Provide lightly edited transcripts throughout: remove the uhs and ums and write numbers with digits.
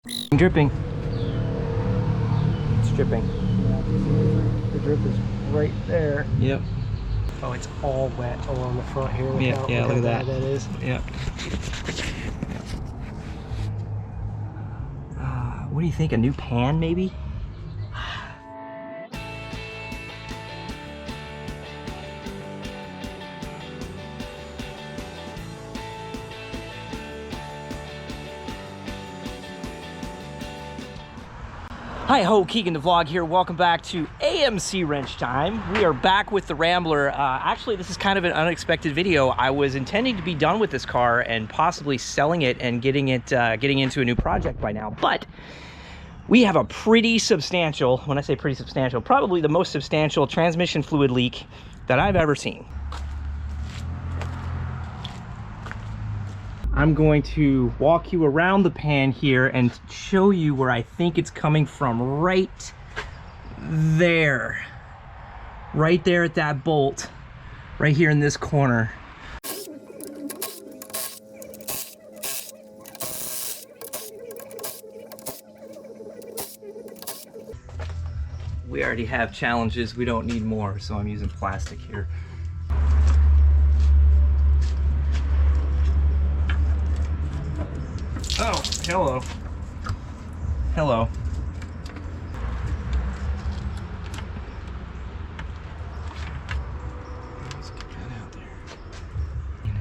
Dripping. It's dripping. The drip is right there. Yep. Oh, it's all wet along the front here. Look Yeah, how, yeah, look at that. That is. Yep. What do you think? A new pan, maybe? Hi ho, Keegan the Vlog here. Welcome back to AMC Wrench Time. We are back with the Rambler. Actually, this is kind of an unexpected video. I was intending to be done with this car and possibly selling it and getting into a new project by now. But we have a pretty substantial, when I say pretty substantial, probably the most substantial transmission fluid leak that I've ever seen. I'm going to walk you around the pan here and show you where I think it's coming from. Right there at that bolt, right here in this corner. We already have challenges, we don't need more, so I'm using plastic here. Oh, hello. Hello. Let's get that out there.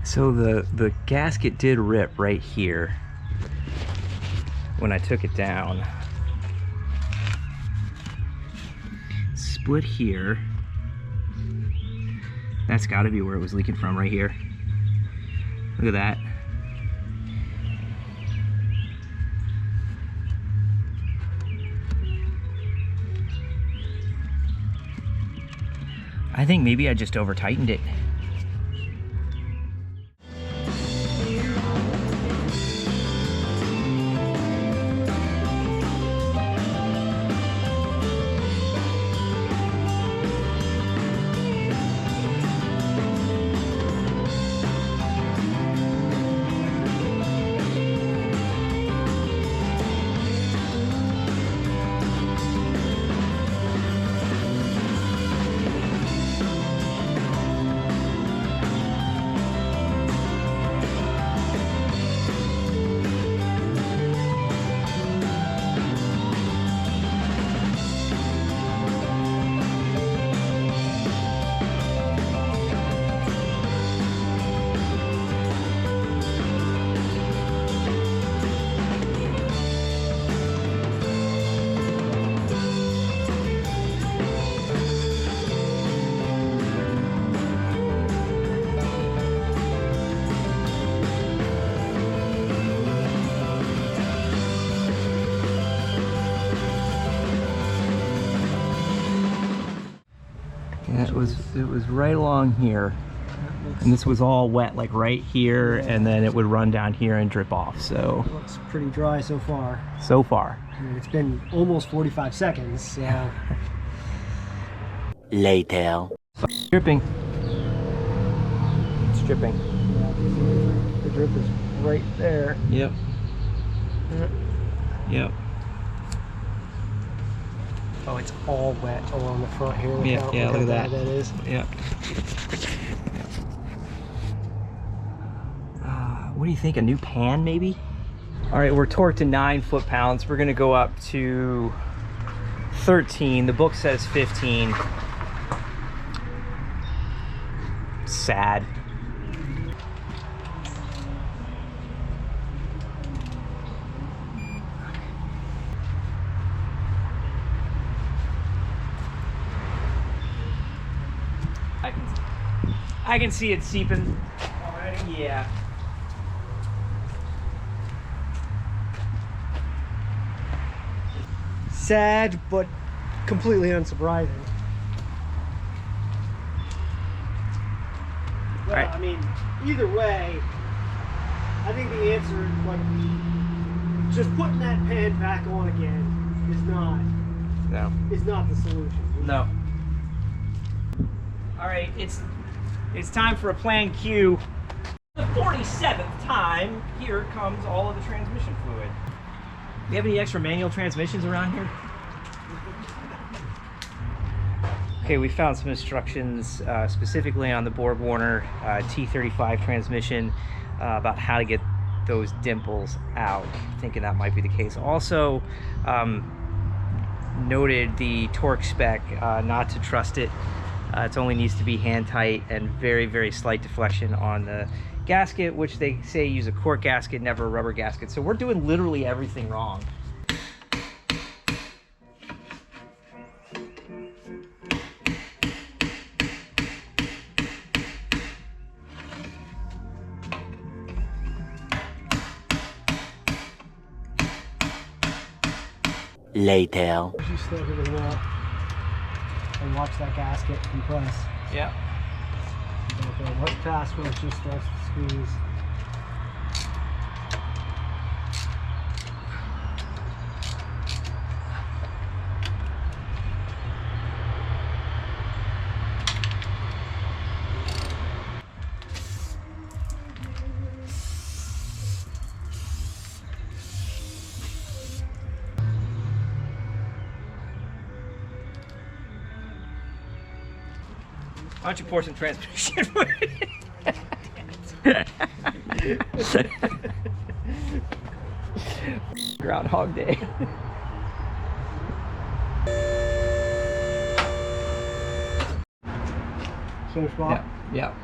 So the gasket did rip right here when I took it down. Split here. That's got to be where it was leaking from, right here. Look at that. I think maybe I just over tightened it. Yeah, it was right along here, and this was all wet, like right here, and then it would run down here and drip off. So It looks pretty dry so far. I mean, it's been almost 45 seconds. So. Later. Dripping. It's dripping. The drip is right there. Yep. Yep. Oh, it's all wet along the front here. Look Yeah, yeah, look at that. That is. Yep. What do you think? A new pan, maybe? All right, we're torqued to 9 foot-pounds. We're gonna go up to 13. The book says 15. Sad. I can see it seeping already. Yeah. Sad, but completely unsurprising. Well, Right. I mean, either way, I think the answer, like, just putting that pan back on again is not the solution. No. All right, it's time for a plan Q. The 47th time, here comes all of the transmission fluid. you have any extra manual transmissions around here? Okay, we found some instructions specifically on the Borg Warner T35 transmission about how to get those dimples out. Thinking that might be the case. Also noted the torque spec, not to trust it. It only needs to be hand tight and very, very slight deflection on the gasket, which they say use a cork gasket, never a rubber gasket. So we're doing literally everything wrong. Later. You slow to the wall and watch that gasket compress. Yeah. Okay, what's past where it just starts to squeeze. Why don't you pour some transmission? Groundhog Day. Same spot? Yep.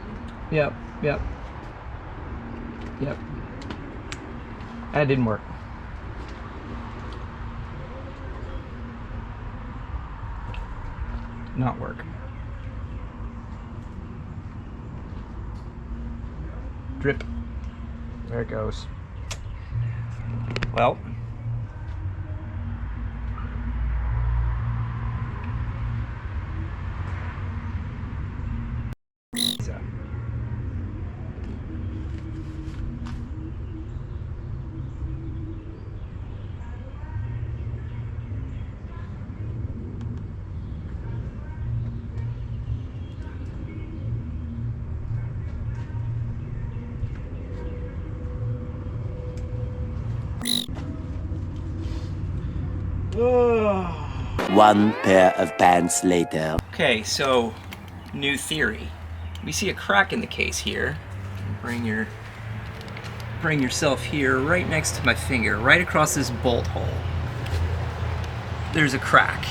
That didn't work. Not work. Drip. There it goes. Well. One pair of pants later. Okay, so new theory. We see a crack in the case here. Bring yourself here, right next to my finger, right across this bolt hole. There's a crack.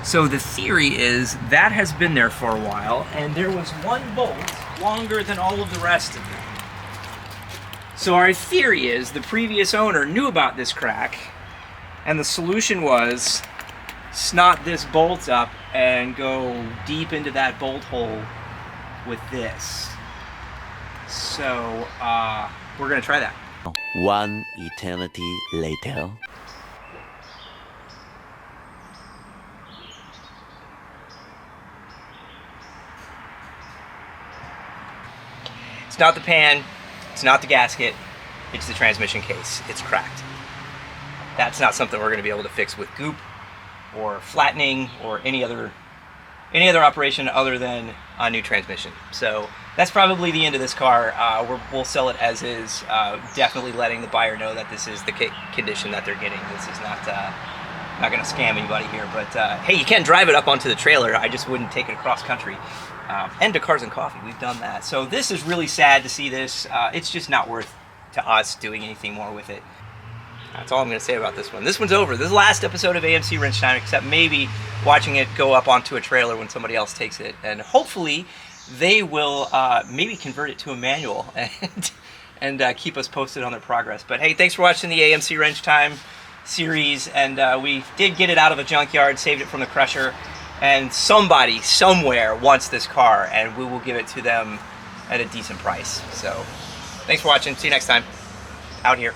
So the theory is that has been there for a while, and there was one bolt longer than all of the rest of them. So our theory is the previous owner knew about this crack, and the solution was snot this bolt up and go deep into that bolt hole with this. So we're gonna try that. One eternity later. It's not the pan, it's not the gasket, it's the transmission case. It's cracked. That's not something we're going to be able to fix with goop or flattening or any other operation other than a new transmission. So that's probably the end of this car. We'll sell it as is, definitely letting the buyer know that this is the condition that they're getting. This is not going to scam anybody here, but hey, you can drive it up onto the trailer. I just wouldn't take it across country. And to Cars and Coffee, we've done that. So this is really sad to see this. It's just not worth to us doing anything more with it. That's all I'm going to say about this one. This one's over. This is the last episode of AMC Wrench Time, except maybe watching it go up onto a trailer when somebody else takes it. And hopefully they will maybe convert it to a manual and keep us posted on their progress. But hey, thanks for watching the AMC Wrench Time series. And we did get it out of a junkyard, saved it from the crusher. And somebody somewhere wants this car, and we will give it to them at a decent price. So thanks for watching. See you next time. Out here.